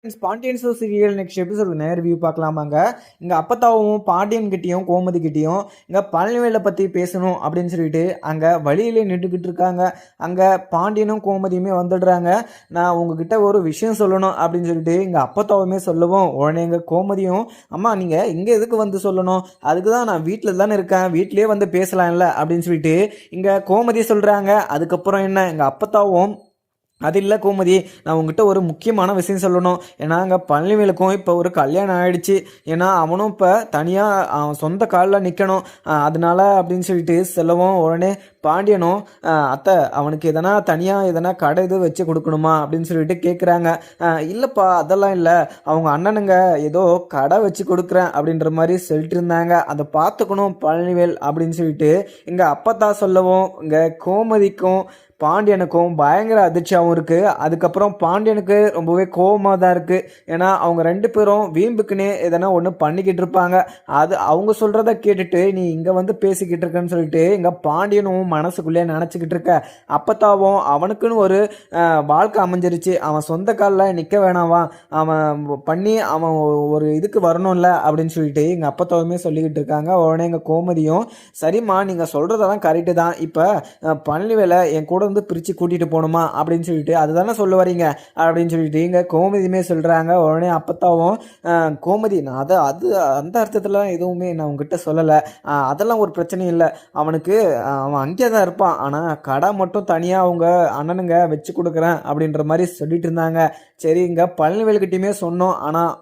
Pandian show serial next episode நேர் வியூ பார்க்கலாமாங்க. இங்கே அப்பத்தாவும் பாண்டியன் கிட்டேயும் கோமதி கிட்டேயும் இங்கே பழனிவேலை பற்றி பேசணும் அப்படின்னு சொல்லிட்டு அங்கே வழியிலே நின்றுக்கிட்டு இருக்காங்க. அங்கே பாண்டியனும் கோமதியுமே வந்துடுறாங்க. நான் உங்ககிட்ட ஒரு விஷயம் சொல்லணும் அப்படின்னு சொல்லிட்டு இங்கே அப்பத்தாவுமே சொல்லவும் உடனே எங்கள் கோமதியும், அம்மா நீங்கள் இங்கே எதுக்கு வந்து சொல்லணும், அதுக்கு தான் நான் வீட்டில் தானே இருக்கேன், வீட்டிலே வந்து பேசலாம்ல அப்படின்னு சொல்லிட்டு இங்கே கோமதி சொல்கிறாங்க. அதுக்கப்புறம் என்ன, எங்கள் அப்பத்தாவும் அது இல்லை கோமதி, நான் உங்ககிட்ட ஒரு முக்கியமான விஷயம் சொல்லணும். ஏன்னா அங்கே பழனிவேலுக்கும் இப்போ ஒரு கல்யாணம் ஆகிடுச்சு. ஏன்னா அவனும் இப்போ தனியாக அவன் சொந்த காலில் நிற்கணும். அதனால அப்படின்னு சொல்லிட்டு செல்லவும் உடனே பாண்டியனும், அத்தை அவனுக்கு எதனா தனியாக எதனா கடை இது வச்சு கொடுக்கணுமா அப்படின்னு சொல்லிட்டு கேட்குறாங்க. இல்லைப்பா அதெல்லாம் இல்லை, அவங்க அண்ணனுங்க ஏதோ கடை வச்சு கொடுக்குறேன் அப்படின்ற மாதிரி சொல்லிட்டு இருந்தாங்க, அதை பார்த்துக்கணும் பழனிவேல் அப்படின்னு சொல்லிட்டு இங்கே அப்பத்தான் சொல்லவும் இங்கே கோமதிக்கும் பாண்டியனுக்கும் பயங்கர அதிர்ச்சியாகவும் இருக்குது. அதுக்கப்புறம் பாண்டியனுக்கு ரொம்பவே கோபமாக தான் இருக்குது. ஏன்னா அவங்க ரெண்டு பேரும் வீம்புக்குன்னே எதனா ஒன்று பண்ணிக்கிட்டு இருப்பாங்க. அது அவங்க சொல்கிறத கேட்டுட்டு நீ இங்கே வந்து பேசிக்கிட்டு இருக்கன்னு சொல்லிட்டு இங்கே பாண்டியனும் மனசுக்குள்ளே நினச்சிக்கிட்டு இருக்க. அப்பத்தாவும் அவனுக்குன்னு ஒரு வாழ்க்கை அமைஞ்சிருச்சு, அவன் சொந்த காலில் நிற்க வேணாவா, அவன் பண்ணி அவன் ஒரு இதுக்கு வரணும்ல அப்படின்னு சொல்லிட்டு எங்கள் அப்பத்தாவுமே சொல்லிக்கிட்டு இருக்காங்க. உடனே எங்கள் கோமதியும், சரிம்மா நீங்கள் சொல்கிறதெல்லாம் கரெக்டு தான், இப்போ பழனிவேலை என் கூட வந்து பிரித்து கூட்டிகிட்டு போகணுமா அப்படின்னு சொல்லிட்டு அதுதானே சொல்ல வரீங்க அப்படின்னு சொல்லிட்டு இங்கே கோமதியுமே சொல்கிறாங்க. உடனே அப்பத்தாவும், கோமதி நான் அது அந்த அர்த்தத்தில் எதுவுமே நான் உங்ககிட்ட சொல்லலை, அதெல்லாம் ஒரு பிரச்சனையும் இல்லை, அவனுக்கு அவன் அங்கே தான் இருப்பான், ஆனால் கடை மட்டும் தனியாக அவங்க அண்ணனுங்க வச்சு கொடுக்குறேன் அப்படின்ற மாதிரி சொல்லிட்டு இருந்தாங்க. சரி இங்கே பழனிவேல்கிட்டையுமே சொன்னோம், ஆனால்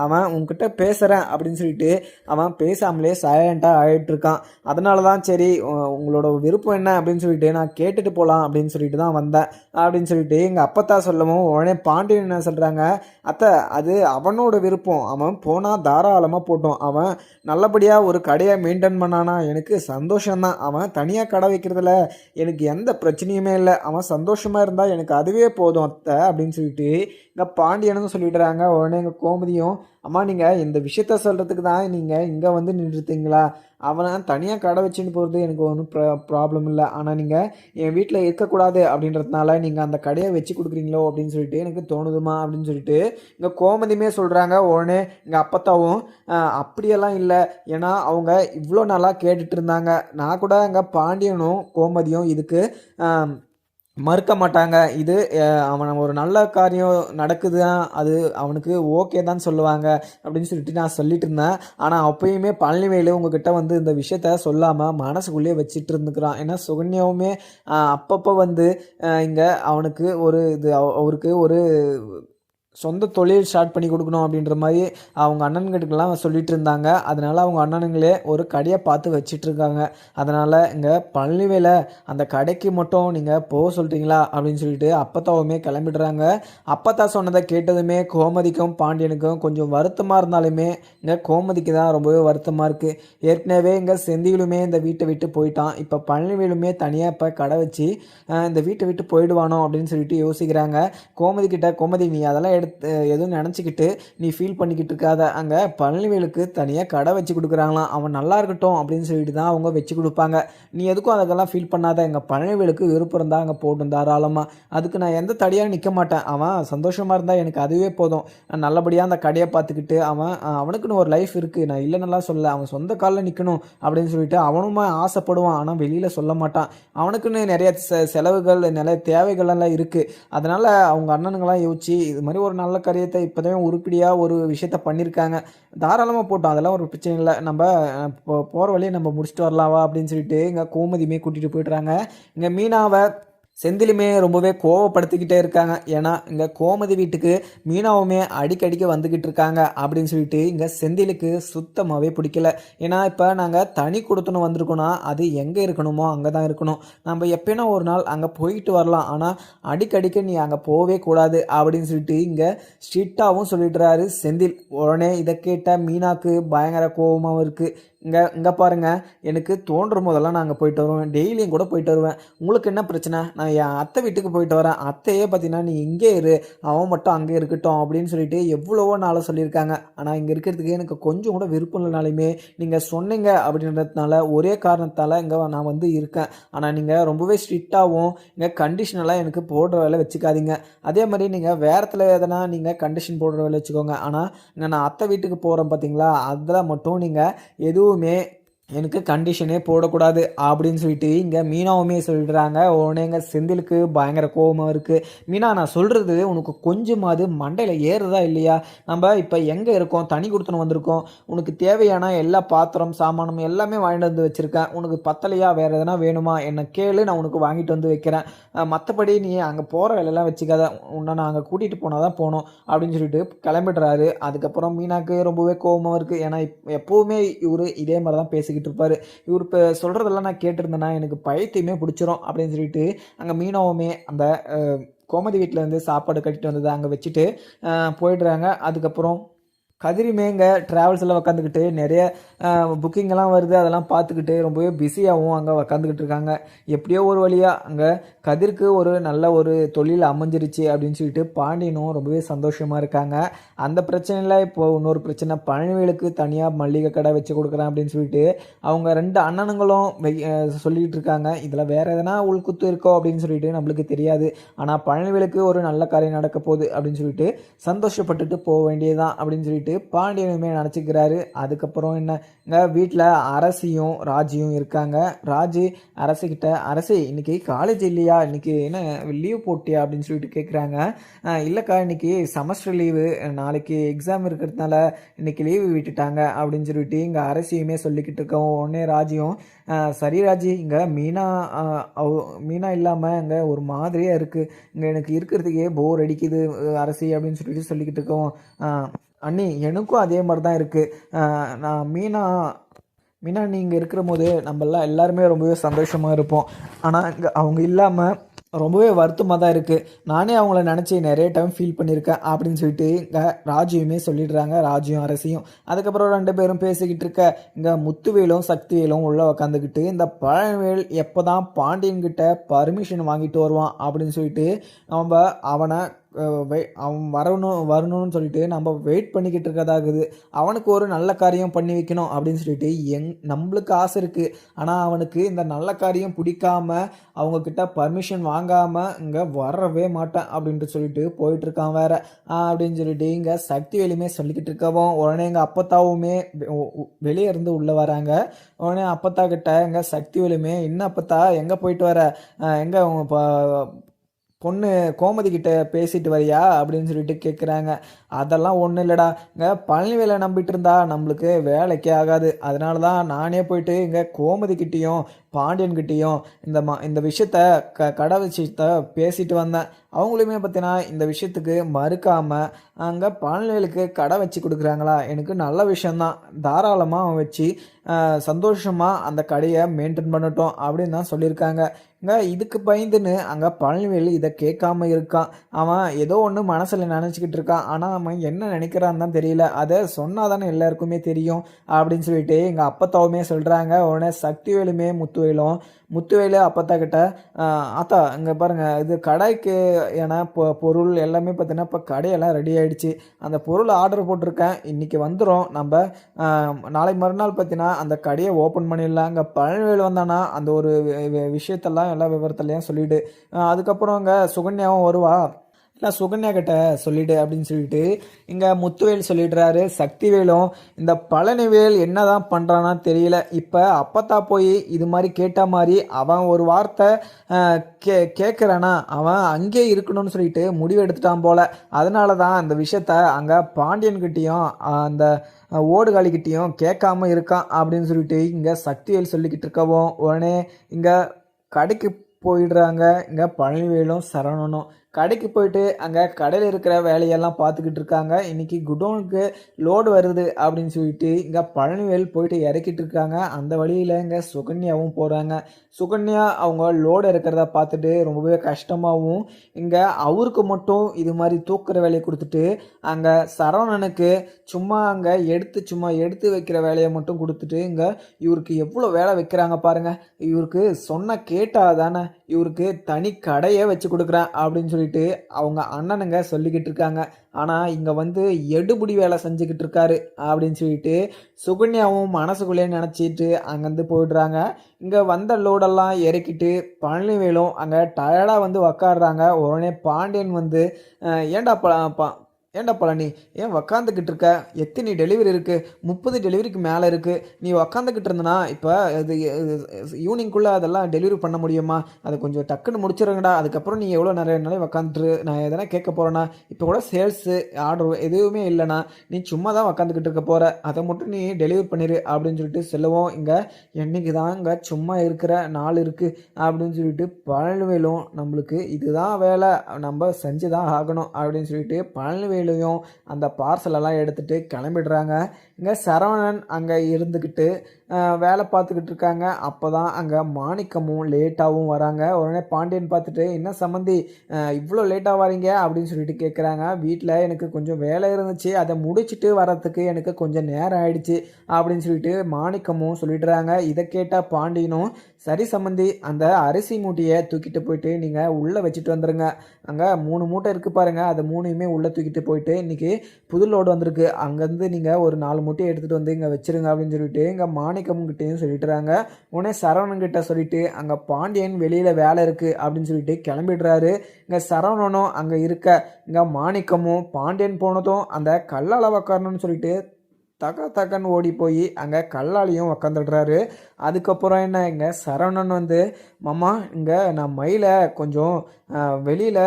அவன் உங்ககிட்ட பேசுகிறேன் அப்படின்னு சொல்லிட்டு அவன் பேசாமலே சைலண்ட்டாக ஆகிட்டு இருக்கான். அதனால தான் சரி உங்களோட விருப்பம் என்ன அப்படின்னு சொல்லிட்டு நான் கேட்டுட்டு போகலாம் அப்படின்னு சொல்லிட்டு தான் வந்தேன் அப்படின்னு சொல்லிட்டு எங்கள் அப்பத்தா சொல்லவும் உடனே பாண்டியன் என்ன சொல்கிறாங்க, அத்தை அது அவனோட விருப்பம், அவன் போனால் தாராளமாக போட்டோம், அவன் நல்லபடியாக ஒரு கடையை மெயின்டைன் பண்ணானா எனக்கு சந்தோஷம்தான், அவன் தனியாக கடை வைக்கிறதுல எனக்கு எந்த பிரச்சனையுமே இல்லை, அவன் சந்தோஷமாக இருந்தால் எனக்கு அதுவே போதும் அத்தை அப்படின்னு சொல்லிட்டு இங்கே பாண்டியனும் சொல்லிடுறாங்க. உடனே எங்கள் கோமதியும், அம்மா நீங்கள் இந்த விஷயத்த சொல்கிறதுக்கு தான் நீங்கள் இங்கே வந்து நின்றுட்டீங்களா, அவனை தனியாக கடை வச்சுன்னு போகிறது எனக்கு ஒன்றும் ப்ராப்ளம் இல்லை, ஆனால் நீங்கள் என் வீட்டில் இருக்கக்கூடாது அப்படின்றதுனால நீங்கள் அந்த கடையை வச்சு கொடுக்குறீங்களோ அப்படின்னு சொல்லிட்டு எனக்கு தோணுதுமா அப்படின்னு சொல்லிட்டு இங்கே கோமதியுமே சொல்கிறாங்க. உடனே எங்கள் அப்பத்தாவும், அப்படியெல்லாம் இல்லை, ஏன்னா அவங்க இவ்வளோ நாளாக கேட்டுட்டு இருந்தாங்க, நான் கூட எங்கள் பாண்டியனும் கோமதியும் இதுக்கு மறுக்க மாட்டாங்க, இது அவன் ஒரு நல்ல காரியம் நடக்குதுதான், அது அவனுக்கு ஓகே தான் சொல்லுவாங்க அப்படின்னு சொல்லிட்டு நான் சொல்லிட்டு இருந்தேன். ஆனால் அப்பயுமே பழனிவேலு உங்ககிட்ட வந்து இந்த விஷயத்த சொல்லாமல் மனசுக்குள்ளேயே வச்சுட்டு இருந்துக்கிறான். ஏன்னா சுகன்யாவுமே அப்பப்போ வந்து இங்கே அவனுக்கு ஒரு இது அவருக்கு ஒரு சொந்த தொழில் ஸ்டார்ட் பண்ணி கொடுக்கணும் அப்படின்ற மாதிரி அவங்க அண்ணன்கிட்டலாம் சொல்லிட்டு இருந்தாங்க. அதனால் அவங்க அண்ணனுங்களே ஒரு கடையை பார்த்து வச்சிட்ருக்காங்க. அதனால் இங்கே பழனிவேலை அந்த கடைக்கு மட்டும் நீங்கள் போக சொல்கிறீங்களா அப்படின்னு சொல்லிட்டு அப்பத்தாவுமே கிளம்பிடுறாங்க. அப்பத்தா சொன்னதை கேட்டதுமே கோமதிக்கும் பாண்டியனுக்கும் கொஞ்சம் வருத்தமாக இருந்தாலுமே இங்கே கோமதிக்கு தான் ரொம்பவே வருத்தமாக இருக்குது. ஏற்கனவே இங்கே செந்திலுமே இந்த வீட்டை விட்டு போயிட்டான், இப்போ பழனிவேலுமே தனியாக இப்போ கடை வச்சு இந்த வீட்டை விட்டு போயிடுவானோ அப்படின்னு சொல்லிட்டு யோசிக்கிறாங்க. கோமதி கிட்ட, கோமதி நீ அதெல்லாம் எதுவும் நினச்சிக்கிட்டு நீ ஃபீல் பண்ணிக்கிட்டு இருக்காத, அங்கே பழனிவேலுக்கு தனியாக கடை வச்சு கொடுக்குறாங்களாம், அவன் நல்லா இருக்கட்டும் அப்படின்னு சொல்லிட்டு தான் அவங்க வச்சு கொடுப்பாங்க, நீ எதுக்கும் அதெல்லாம் ஃபீல் பண்ணாத, எங்கள் பழனிவேலுக்கு விருப்பம் இருந்தால் அங்கே போட்டும் தாராளமாக, அதுக்கு நான் எந்த தடியாக நிற்க மாட்டேன், அவன் சந்தோஷமாக இருந்தால் எனக்கு அதுவே போதும், நல்லபடியாக அந்த கடையை பார்த்துக்கிட்டு அவனுக்குன்னு ஒரு லைஃப் இருக்குது, நான் இல்லைன்னெல்லாம் சொல்ல, அவன் சொந்த காலில் நிற்கணும் அப்படின்னு சொல்லிட்டு அவனுமே ஆசைப்படுவான், ஆனால் வெளியில் சொல்ல மாட்டான், அவனுக்குன்னு நிறைய செலவுகள் நிறைய தேவைகள்லாம் இருக்குது. அதனால் அவங்க அண்ணனுங்களாம் யோசிச்சு இது மாதிரி ஒரு நல்ல காரியத்தை இப்போதான் உருப்படியாக ஒரு விஷயத்த பண்ணியிருக்காங்க, தாராளமாக போட்டோம், அதெல்லாம் ஒரு பிரச்சனை இல்லை, நம்ம போகிற வழியை நம்ம முடிச்சுட்டு வரலாவா அப்படின்னு சொல்லிட்டு இங்கே கோமதியுமே கூட்டிகிட்டு போய்ட்றாங்க. இங்கே மீனாவை செந்திலுமே ரொம்பவே கோவப்படுத்திக்கிட்டே இருக்காங்க. ஏன்னா இங்கே கோமதி வீட்டுக்கு மீனாவுமே அடிக்கடிக்க வந்துக்கிட்டு இருக்காங்க அப்படின்னு சொல்லிட்டு இங்கே செந்திலுக்கு சுத்தமாகவே பிடிக்கல. ஏன்னா இப்போ நாங்கள் தனி கொடுத்துன்னு வந்திருக்கோன்னா அது எங்கே இருக்கணுமோ அங்கே தான் இருக்கணும், நம்ம எப்போனா ஒரு நாள் அங்கே போயிட்டு வரலாம், ஆனால் அடிக்கடிக்க நீ அங்கே போகவே கூடாது அப்படின்னு சொல்லிட்டு இங்கே ஸ்ட்ரிக்டாகவும் சொல்லிடுறாரு செந்தில். உடனே இதை கேட்ட மீனாவுக்கு பயங்கர கோபமாகவும் இருக்குது. இங்கே பாருங்க, எனக்கு தோன்றும் போதெல்லாம் நான் அங்கே போயிட்டு வருவேன், டெய்லியும் கூட போயிட்டு வருவேன். உங்களுக்கு என்ன பிரச்சனை? நான் என் அத்தை வீட்டுக்கு போயிட்டு வரேன், அத்தையே பார்த்தீங்கன்னா நீ இங்கே இரு, அவன் மட்டும் அங்கே இருக்கட்டும் அப்படின்னு சொல்லிட்டு எவ்வளவோ நாளாக சொல்லியிருக்காங்க. ஆனால் இங்கே இருக்கிறதுக்கு எனக்கு கொஞ்சம் கூட விருப்பம் இல்லைனாலுமே நீங்கள் சொன்னீங்க அப்படின்றதுனால ஒரே காரணத்தால் இங்கே நான் வந்து இருக்கேன். ஆனால் நீங்கள் ரொம்பவே ஸ்ட்ரிக்டாகவும் இங்கே கண்டிஷனெல்லாம் எனக்கு போடுற வேலை வச்சுக்காதீங்க. அதே மாதிரி நீங்கள் வேறத்தில் எதனா நீங்கள் கண்டிஷன் போடுற வேலை வச்சுக்கோங்க. ஆனால் இங்கே நான் அத்தை வீட்டுக்கு போகிறேன் பார்த்தீங்களா, அதில் மட்டும் நீங்கள் எதுவுமே எனக்கு கண்டிஷனே போடக்கூடாது அப்படின்னு சொல்லிட்டு இங்கே மீனாவுமே சொல்லிடுறாங்க. உடனே எங்கள் செந்திலுக்கு பயங்கர கோபமாக இருக்குது. மீனா, நான் சொல்கிறது உனக்கு கொஞ்சமாவது மண்டையில் ஏறுதா இல்லையா? நம்ம இப்போ எங்கே இருக்கோம்? தனி கொடுத்துன்னு வந்திருக்கோம். உனக்கு தேவையான எல்லா பாத்திரம் சாமானம் எல்லாமே வாங்கிட்டு வந்து வச்சுருக்கேன். உனக்கு பத்தலையா? வேறு எதனா வேணுமா? என்னை கேளு, நான் உனக்கு வாங்கிட்டு வந்து வைக்கிறேன். மற்றபடி நீ அங்கே போகிற வேலையெல்லாம் வச்சுக்காத, உன்னை நான் அங்கே கூட்டிகிட்டு போனால் தான் போகணும் அப்படின்னு சொல்லிட்டு கிளம்பிடுறாரு. அதுக்கப்புறம் மீனாக்கு ரொம்பவே கோபமாக இருக்குது. ஏன்னா எப்போவுமே இவர் இதே மாதிரி தான் பேசிக்கிட்டு இருப்பாரு. இவர் இப்போ சொல்கிறதெல்லாம் நான் கேட்டிருந்தேன்னா எனக்கு பைத்தியமே பிடிச்சிரும் அப்படின்னு சொல்லிட்டு அங்கே மீனவுமே அந்த கோமதி வீட்டில் இருந்து சாப்பாடு கட்டிட்டு வந்ததை அங்கே வச்சுட்டு போயிடுறாங்க. அதுக்கப்புறம் கதிரிமேங்க ட்ராவல்ஸில் உக்காந்துக்கிட்டு நிறைய புக்கிங்கெல்லாம் வருது, அதெல்லாம் பார்த்துக்கிட்டு ரொம்பவே பிஸியாகவும் அங்கே உக்காந்துக்கிட்டு இருக்காங்க. எப்படியோ ஒரு வழியாக அங்கே கதிருக்கு ஒரு நல்ல ஒரு தொழில் அமைஞ்சிருச்சு அப்படின்னு சொல்லிட்டு பாண்டியனும் ரொம்பவே சந்தோஷமாக இருக்காங்க. அந்த பிரச்சனையில் இப்போது இன்னொரு பிரச்சனை, பழனிவேலுக்கு தனியாக மல்லிகை கடை வச்சு கொடுக்குறேன் அப்படின்னு சொல்லிட்டு அவங்க 2 அண்ணனுங்களும் சொல்லிகிட்டு இருக்காங்க. இதில் வேறு எதனா உள்குத்து இருக்கோ அப்படின்னு சொல்லிட்டு நம்மளுக்கு தெரியாது. ஆனால் பழனிவேலுக்கு ஒரு நல்ல காரியம் நடக்க போகுது அப்படின்னு சொல்லிட்டு சந்தோஷப்பட்டுட்டு போக வேண்டியதுதான் அப்படின்னு சொல்லிட்டு பாண்டியனுமே நினச்சிக்கிறாரு. அதுக்கப்புறம் என்னங்க, வீட்டில் அரசியும் ராஜியும் இருக்காங்க. ராஜி அரசிக்கிட்ட, அரசி இன்னைக்கு காலேஜ் இல்லையா, இன்னைக்கு என்ன லீவ் போட்டியா அப்படின்னு சொல்லிட்டு கேட்குறாங்க. இல்லைக்கா, இன்னைக்கு செமஸ்டர் லீவு, நாளைக்கு எக்ஸாம் இருக்கிறதுனால இன்னைக்கு லீவு விட்டுட்டாங்க அப்படின்னு சொல்லிட்டு இங்கே அரசியுமே சொல்லிக்கிட்டு இருக்கோம். உடனே ராஜியும் சரி ராஜி, இங்கே மீனா இல்லாமல் இங்கே ஒரு மாதிரியாக இருக்குது, இங்கே எனக்கு இருக்கிறதுக்கே போர் அடிக்குது அரசி அப்படின்னு சொல்லிட்டு சொல்லிக்கிட்டு இருக்கோம். அண்ணி, எனக்கும் அதே மாதிரி தான் இருக்குது. நான் மீனா நீங்கள் இருக்கிற போது நம்மளாம் எல்லாருமே ரொம்பவே சந்தோஷமாக இருப்போம். ஆனால் இங்கே அவங்க இல்லாமல் ரொம்பவே வருத்தமாக தான் இருக்குது. நானே அவங்கள நினச்சி நிறைய டைம் ஃபீல் பண்ணியிருக்கேன் அப்படின்னு சொல்லிட்டு இங்கே ராஜியுமே சொல்லிடுறாங்க, ராஜியும் அரசியும். அதுக்கப்புறம் 2 பேரும் பேசிக்கிட்டு இருக்க இங்கே முத்துவேலும் சக்திவேலும் உள்ளே உக்காந்துக்கிட்டு இந்த பழனிவேல் எப்போ தான் பாண்டியன்கிட்ட பர்மிஷன் வாங்கிட்டு வருவான் அப்படின்னு சொல்லிட்டு அவனை அவன் வரணும்னு சொல்லிட்டு நம்ம வெயிட் பண்ணிக்கிட்டு இருக்கதாகுது. அவனுக்கு ஒரு நல்ல காரியம் பண்ணி வைக்கணும் அப்படின்னு சொல்லிட்டு நம்மளுக்கு ஆசை இருக்குது. ஆனால் அவனுக்கு இந்த நல்ல காரியம் பிடிக்காம அவங்கக்கிட்ட பர்மிஷன் வாங்காமல் இங்கே வரவே மாட்டேன் அப்படின்ட்டு சொல்லிட்டு போயிட்டுருக்கான் வேற அப்படின்னு சொல்லிட்டு இங்கே சக்திவேலுமே சொல்லிக்கிட்டு இருக்கவும் உடனே எங்கள் அப்பத்தாவுமே வெளியே இருந்து உள்ளே வராங்க. உடனே அப்பத்தா கிட்ட எங்கள் சக்திவேலுமே, என்ன அப்பத்தா எங்கே போயிட்டு வர, எங்கே பொண்ணு கோமதி கிட்ட பேசிட்டு வரியா அப்படின்னு சொல்லிட்டு கேட்குறாங்க. அதெல்லாம் ஒன்றும் இல்லைடா, இங்கே பழனிவேலை நம்பிட்டு இருந்தா நம்மளுக்கு வேலைக்கே ஆகாது, அதனால தான் நானே போயிட்டு இங்கே கோமதிக்கிட்டேயும் பாண்டியன்கிட்டேயும் இந்த விஷயத்த கடை விஷயத்த பேசிட்டு வந்தேன். அவங்களுமே பார்த்தீங்கன்னா இந்த விஷயத்துக்கு மறுக்காமல் அங்கே பழனிவேலுக்கு கடை வச்சு கொடுக்குறாங்களா, எனக்கு நல்ல விஷயந்தான், தாராளமாக அவன் வச்சு சந்தோஷமாக அந்த கடையை மெயின்டைன் பண்ணட்டும் அப்படின்னு தான் சொல்லியிருக்காங்க. இங்கே இதுக்கு பயந்துன்னு அங்கே பழனிவேலு இதை கேட்காம இருக்கான். அவன் ஏதோ ஒன்று மனசில் நினச்சிக்கிட்டு இருக்கான். ஆனால் அவன் என்ன நினைக்கிறான்னு தான் தெரியல, அதை சொன்னால் தானே எல்லாருக்குமே தெரியும் அப்படின்னு சொல்லிட்டு எங்கள் அப்பத்தாவுமே சொல்கிறாங்க. உடனே சக்திவேலுமே முத்துவேலு அப்பத்தா கிட்ட, ஆத்தா இங்கே பாருங்கள், இது கடைக்கு ஏன்னா பொருள் எல்லாமே பார்த்தீங்கன்னா இப்போ கடையெல்லாம் ரெடி ஆகிடுச்சு, அந்த பொருள் ஆர்டர் போட்டிருக்கேன், இன்றைக்கி வந்துடும், நம்ம நாளை மறுநாள் பார்த்தீங்கன்னா அந்த கடையை ஓப்பன் பண்ணிடலாம். அங்கே பழனிவேலு வந்தானா அந்த ஒரு விஷயத்தெல்லாம் எல்லா விவரத்துலையும் சொல்லிவிடு, அதுக்கப்புறம் அங்கே சுகன்யாவும் வருவா, நான் சுகன்யா கிட்ட சொல்லிவிடு அப்படின்னு சொல்லிட்டு இங்கே முத்துவேல் சொல்லிடுறாரு. சக்திவேலும் இந்த பழனிவேல் என்ன தான் பண்ணுறான்னா தெரியல, இப்போ அப்பத்தா போய் இது மாதிரி கேட்ட மாதிரி அவன் ஒரு வார்த்தை கேட்குறானா, அவன் அங்கே இருக்கணும்னு சொல்லிட்டு முடிவு எடுத்துட்டான் போல். அதனால தான் அந்த விஷயத்த அங்கே பாண்டியன்கிட்டையும் அந்த ஓடுகாலிக்கிட்டையும் கேட்காம இருக்கான் அப்படின்னு சொல்லிட்டு இங்கே சக்திவேல் சொல்லிக்கிட்டு இருக்கவும் உடனே இங்கே கடைக்கு போயிடுறாங்க இங்கே பழனிவேலும் சரவணனும். கடைக்கு போயிட்டு அங்கே கடையில் இருக்கிற வேலையெல்லாம் பார்த்துக்கிட்டு இருக்காங்க. இன்னைக்கு குடோனுக்கு லோடு வருது அப்படின்னு சொல்லிட்டு இங்கே பழனிவேல் போயிட்டு இறக்கிட்டு இருக்காங்க. அந்த வழியில் இங்கே சுகன்யாவும் போகிறாங்க. சுகன்யா அவங்க லோடு இருக்கிறத பார்த்துட்டு ரொம்பவே கஷ்டமாகவும் இங்கே அவருக்கு மட்டும் இது மாதிரி தூக்குற வேலையை கொடுத்துட்டு அங்கே சரவணனுக்கு சும்மா அங்கே சும்மா எடுத்து வைக்கிற வேலையை மட்டும் கொடுத்துட்டு இங்கே இவருக்கு எவ்வளோ வேலை வைக்கிறாங்க பாருங்க. இவருக்கு சொன்ன கேட்டா தானே இவருக்கு தனி கடையே வச்சு கொடுக்குறேன் அப்படின்னு சொல்லிட்டு அவங்க அண்ணனுங்க சொல்லிக்கிட்டு இருக்காங்க. ஆனால் இங்கே வந்து எடுபுடி வேலை செஞ்சுக்கிட்டு இருக்காரு அப்படின்னு சொல்லிட்டு சுகன்யாவும் மனசுக்குள்ளே நினச்சிட்டு அங்கேருந்து போயிடுறாங்க. இங்கே வந்த லோடெல்லாம் இறக்கிட்டு பழனிவேலும் அங்கே டயர்டாக வந்து உக்காடுறாங்க. உடனே பாண்டியன் வந்து ஏண்டா ஏண்டா பழனி ஏன் உக்காந்துக்கிட்டு இருக்க, எத்தனை டெலிவரி இருக்குது, 30 டெலிவரிக்கு மேலே இருக்குது, நீ உக்காந்துக்கிட்டு இருந்தனா இப்போ இது ஈவினிங்குள்ளே அதெல்லாம் டெலிவரி பண்ண முடியுமா, அதை கொஞ்சம் டக்குன்னு முடிச்சிருங்கடா, அதுக்கப்புறம் நீ எவ்வளோ நிறைய நாளைக்கு உக்காந்துட்டு நான் எதனா கேட்க போகிறேன்னா, இப்போ கூட சேல்ஸு ஆர்டர் எதுவுமே இல்லைண்ணா, நீ சும்மா தான் உக்காந்துக்கிட்டு இருக்க போகிற, அதை மட்டும் நீ டெலிவரி பண்ணிடு அப்படின்னு சொல்லிட்டு சொல்லுவோம். இங்கே என்றைக்கு தான் இங்கே சும்மா இருக்கிற நாள் இருக்குது அப்படின்னு சொல்லிட்டு பழனிவேலும் நம்மளுக்கு இதுதான் வேலை, நம்ம செஞ்சு தான் ஆகணும் அப்படின்னு சொல்லிட்டு பழனிவேலும் அந்த பார்சலெல்லாம் எடுத்துகிட்டு கிளம்பிடுறாங்க. இங்கே சரவணன் அங்கே இருந்துக்கிட்டு வேலை பார்த்துக்கிட்டு இருக்காங்க. அப்போ தான் அங்கே மாணிக்கமும் லேட்டாகவும் வராங்க. உடனே பாண்டியன் பார்த்துட்டு என்ன சம்மந்தி இவ்வளோ லேட்டாக வரீங்க அப்படின்னு சொல்லிட்டு கேட்குறாங்க. வீட்டில் எனக்கு கொஞ்சம் வேலை இருந்துச்சு, அதை முடிச்சுட்டு வரத்துக்கு எனக்கு கொஞ்சம் நேரம் ஆயிடுச்சு அப்படின்னு சொல்லிட்டு மாணிக்கமும் சொல்லிடுறாங்க. இதை கேட்டால் பாண்டியனும் சரி சம்மந்தி அந்த அரிசி மூட்டையை தூக்கிட்டு போயிட்டு நீங்கள் உள்ளே வச்சுட்டு வந்துடுங்க, அங்கே 3 மூட்டை இருக்குது பாருங்கள், அதை 3யுமே உள்ளே தூக்கிட்டு போயிட்டு இன்றைக்கி புது லோடு வந்திருக்கு, அங்கேருந்து நீங்கள் ஒரு 4 மூட்டையை எடுத்துகிட்டு வந்து இங்கே வச்சுருங்க அப்படின்னு சொல்லிட்டு இங்கே மாணிக்கம்கிட்டையும் சொல்லிட்டுறாங்க. உடனே சரவணன்கிட்ட சொல்லிட்டு அங்கே பாண்டியன் வெளியில் வேலை இருக்குது அப்படின்னு சொல்லிட்டு கிளம்பிடுறாரு. இங்கே சரவணனும் அங்கே இருக்க இங்கே மாணிக்கமும் பாண்டியன் போனதும் அந்த கல்லால் உக்காரணும்னு சொல்லிட்டு தக்கன்னு ஓடி போய் அங்கே கல்லாலையும் உக்காந்துடுறாரு. அதுக்கப்புறம் என்ன இங்கே சரவணன் வந்து மாமா இங்கே நான் மயிலை கொஞ்சம் வெளியில்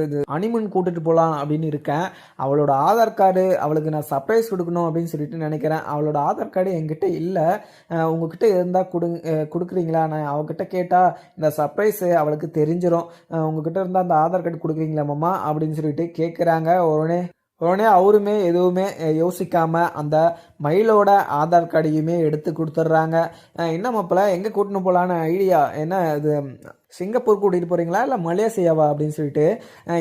இது ஹனிமூன் கூட்டிகிட்டு போகலாம் அப்படின்னு இருக்கேன், அவளோட ஆதார் கார்டு அவளுக்கு நான் சர்ப்ரைஸ் கொடுக்கணும் அப்படின்னு சொல்லிட்டு நினைக்கிறேன், அவளோட ஆதார் கார்டு என்கிட்ட இல்லை, உங்ககிட்ட இருந்தால் கொடுக்குறீங்களா, நான் அவகிட்ட கேட்டால் இந்த சர்ப்ரைஸு அவளுக்கு தெரிஞ்சிடும், உங்ககிட்ட இருந்தால் அந்த ஆதார் கார்டு கொடுக்குறீங்களா மாமா அப்படின்னு சொல்லிட்டு கேட்குறாங்க. உடனே அவருமே எதுவுமே யோசிக்காமல் அந்த மயிலோட ஆதார் கார்டையுமே எடுத்து கொடுத்துட்றாங்க. என்ன மாப்பிள்ள எங்கே கூட்டின்னு போகலான்னு ஐடியா என்ன, இது சிங்கப்பூர் கூட்டிகிட்டு போகிறீங்களா இல்லை மலேசியாவா அப்படின்னு சொல்லிட்டு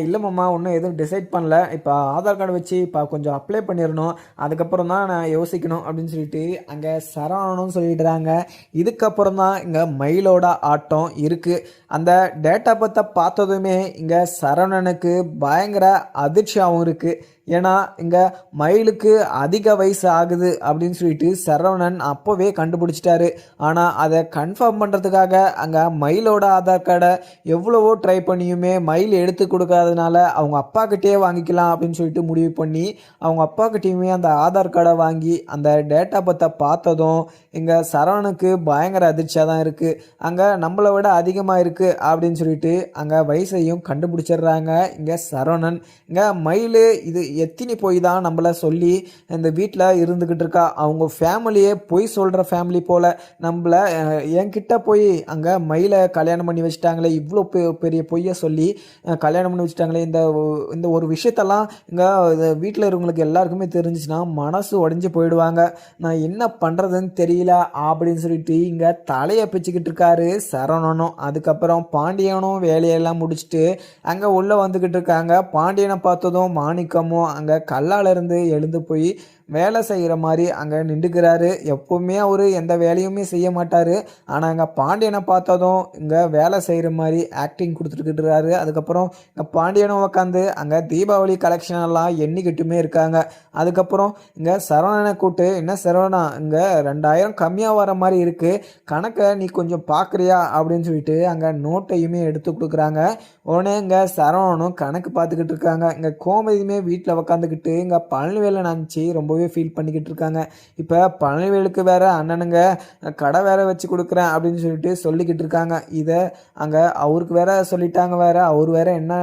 இல்லை மாமா ஒன்றும் எதுவும் டிசைட் பண்ணல, இப்போ ஆதார் கார்டு வச்சு இப்போ கொஞ்சம் அப்ளை பண்ணிடணும், அதுக்கப்புறம் தான் நான் யோசிக்கணும் அப்படின்னு சொல்லிட்டு அங்கே சரவணனும் சொல்லிடுறாங்க. இதுக்கப்புறம் தான் இங்கே மயிலோட ஆட்டம் இருக்குது. அந்த டேட்டா பற்ற பார்த்ததுமே இங்கே சரவணனுக்கு பயங்கர அதிர்ச்சியாகவும் இருக்குது. ஏன்னா இங்கே மயிலுக்கு அதிக வயசு ஆகுது அப்படின்னு சொல்லிட்டு சரவணன் அப்போவே கண்டுபிடிச்சிட்டாரு. ஆனால் அதை கன்ஃபார்ம் பண்ணுறதுக்காக அங்கே மயிலோட ஆதார் கார்டை எவ்வளவோ ட்ரை பண்ணியுமே மயில் எடுத்து கொடுக்காதனால அவங்க அப்பாக்கிட்டே வாங்கிக்கலாம் அப்படின்னு சொல்லிட்டு முடிவு பண்ணி அவங்க அப்பாக்கிட்டேயுமே அந்த ஆதார் கார்டை வாங்கி அந்த டேட்டா பற்ற பார்த்ததும் இங்கே சரவணனுக்கு பயங்கர அதிர்ச்சியாக தான் இருக்குது. அங்கே நம்மளை விட அதிகமாக இருக்குது அப்படின்னு சொல்லிட்டு அங்கே வயசையும் கண்டுபிடிச்சிடுறாங்க இங்கே சரவணன். இங்கே மயில் இது எத்தினி போய் தான் நம்மளை சொல்லி இந்த வீட்டில் இருந்துக்கிட்டு இருக்கா, அவங்க ஃபேமிலியே பொய் சொல்கிற ஃபேமிலி போல் நம்மளை என்கிட்ட போய் அங்கே மயிலை கல்யாணம் பண்ணி வச்சுட்டாங்களே, இவ்வளோ பெரிய பொய்யை சொல்லி கல்யாணம் பண்ணி வச்சுட்டாங்களே, இந்த ஒரு விஷயத்தெல்லாம் இங்கே வீட்டில் இருக்கவங்களுக்கு எல்லாருக்குமே தெரிஞ்சிச்சுன்னா மனசு உடஞ்சி போயிடுவாங்க, நான் என்ன பண்ணுறதுன்னு தெரியல அப்படின்னு சொல்லிட்டு இங்கே தலையை பிச்சுக்கிட்டு இருக்காரு சரவணனும். அதுக்கப்புறம் பாண்டியனும் வேலையெல்லாம் முடிச்சுட்டு அங்கே உள்ளே வந்துக்கிட்டு இருக்காங்க. பாண்டியனை பார்த்ததும் மாணிக்கமும் அங்கே கல்லால் இருந்து எழுந்து போய் வேலை செய்கிற மாதிரி அங்கே நின்றுக்கிறாரு. எப்போவுமே அவர் எந்த வேலையுமே செய்ய மாட்டார், ஆனால் இங்கே பாண்டியனை பார்த்ததும் இங்கே வேலை செய்கிற மாதிரி ஆக்டிங் கொடுத்துட்டுருக்காரு. அதுக்கப்புறம் இங்கே பாண்டியனும் உட்காந்து அங்கே தீபாவளி கலெக்ஷன் எல்லாம் எண்ணிக்கிட்டுமே இருக்காங்க. அதுக்கப்புறம் இங்கே சரவணனை கூப்பிட்டு என்ன சரவணா இங்கே 2000 கம்மியாக வர மாதிரி இருக்குது, கணக்கை நீ கொஞ்சம் பார்க்குறியா அப்படின்னு சொல்லிட்டு அங்கே நோட்டையுமே எடுத்து கொடுக்குறாங்க. உடனே இங்கே சரவணனும் கணக்கு பார்த்துக்கிட்டு இருக்காங்க. இங்கே கோமதியுமே வீட்டில் உட்காந்துக்கிட்டு இங்கே பழனிவேலை நினச்சி ரொம்பவே ஃபீல் பண்ணிக்கிட்டு இருக்காங்க. இப்போ பழனிவேலுக்கு வேற அண்ணனுங்க கடை வேற வச்சு கொடுக்குறேன் அப்படின்னு சொல்லிட்டு சொல்லிக்கிட்டு இருக்காங்க. இதை அங்கே அவருக்கு வேற சொல்லிட்டாங்க வேற, அவர் வேற என்ன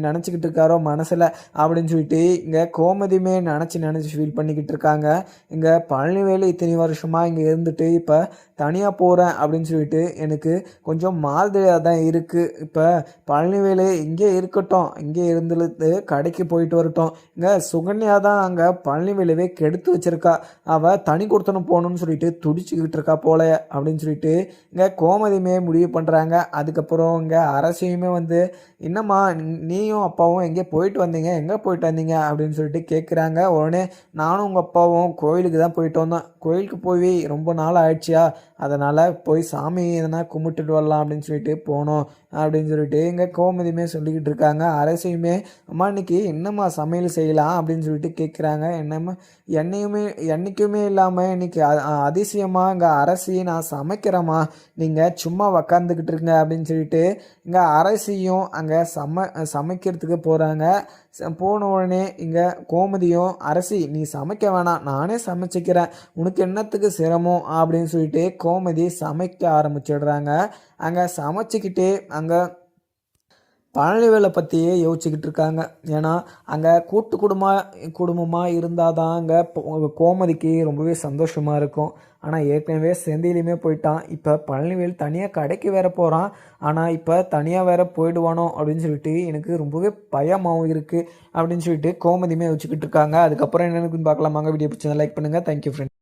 நினச்சிக்கிட்டு இருக்காரோ மனசில் அப்படின்னு சொல்லிட்டு இங்கே கோமதியுமே நினச்சி ஃபீல் பண்ணிக்கிட்டு இருக்காங்க. இங்கே பழனிவேலு இத்தனை வருஷமாக இங்கே இருந்துட்டு இப்போ தனியாக போகிறேன் அப்படின்னு சொல்லிட்டு எனக்கு கொஞ்சம் மாதிரியாக தான் இருக்குது. இப்போ பழனிவேலு இங்கே இருக்கட்டும், இங்கே இருந்துட்டு கடைக்கு போயிட்டு வரட்டும். இங்கே சுகன்யா தான் அங்கே பழனிவேலுவே கெடுத்து வச்சிருக்கா, அவள் தனி கொடுத்தனும் போகணும்னு சொல்லிட்டு துடிச்சிக்கிட்டு இருக்கா போல அப்படின்னு சொல்லிட்டு இங்கே கோமதியுமே முடிவு பண்ணுறாங்க. அதுக்கப்புறம் இங்கே அரசியுமே வந்து என்னம்மா நீயும் அப்பாவும் எங்கே போயிட்டு வந்தீங்க, எங்கே போயிட்டு வந்தீங்க அப்படின்னு சொல்லிட்டு கேட்குறாங்க. உடனே நானும் உங்கள் அப்பாவும் கோயிலுக்கு தான் போயிட்டு வந்தோம், கோயிலுக்கு போய் ரொம்ப நாள் ஆயிடுச்சியா, அதனால் போய் சாமி எதனா கும்பிட்டுட்டு வரலாம் அப்படின்னு சொல்லிட்டு போனோம் அப்படின்னு சொல்லிட்டு இங்கே கோமதியுமே சொல்லிக்கிட்டு இருக்காங்க. அரசியுமே அம்மா இன்னைக்கு என்னம்மா சமையல் செய்யலாம் அப்படின்னு சொல்லிட்டு கேட்குறாங்க. என்னம்மா என்றைக்குமே இல்லாமல் இன்னைக்கு அதிசயமாக இங்கே அரசி நான் சமைக்கிறேம்மா, நீங்கள் சும்மா உக்காந்துக்கிட்டு இருங்க அப்படின்னு சொல்லிட்டு இங்கே அரசியும் அங்கே சமைக்கிறதுக்கு போகிறாங்க. போன உடனே இங்கே கோமதியும் அரசி நீ சமைக்க வேணாம், நானே சமைச்சிக்கிறேன், உனக்கு என்னத்துக்கு சிரமம் அப்படின்னு சொல்லிட்டு கோமதி சமைக்க ஆரம்பிச்சிடுறாங்க. அங்கே சமைச்சிக்கிட்டே அங்கே பழனிவேலை பற்றியே யோசிச்சுக்கிட்டு இருக்காங்க. ஏன்னா அங்கே குடும்பமாக இருந்தால் தான் அங்கே கோமதிக்கு ரொம்பவே சந்தோஷமாக இருக்கும். ஆனால் ஏற்கனவே செந்திலையுமே போயிட்டான், இப்போ பழனிவேல் தனியாக கடைக்கு வேற போகிறான். ஆனால் இப்போ தனியாக வேற போயிடுவானோ அப்படின்னு சொல்லிட்டு எனக்கு ரொம்பவே பயமாகவும் இருக்குது அப்படின்னு சொல்லிட்டு கோமதியுமே யோசிச்சுக்கிட்டு இருக்காங்க. அதுக்கப்புறம் என்னென்னு பார்க்கலாமாங்க. வீடியோ பிடிச்சதை லைக் பண்ணுங்கள். Thank you friend.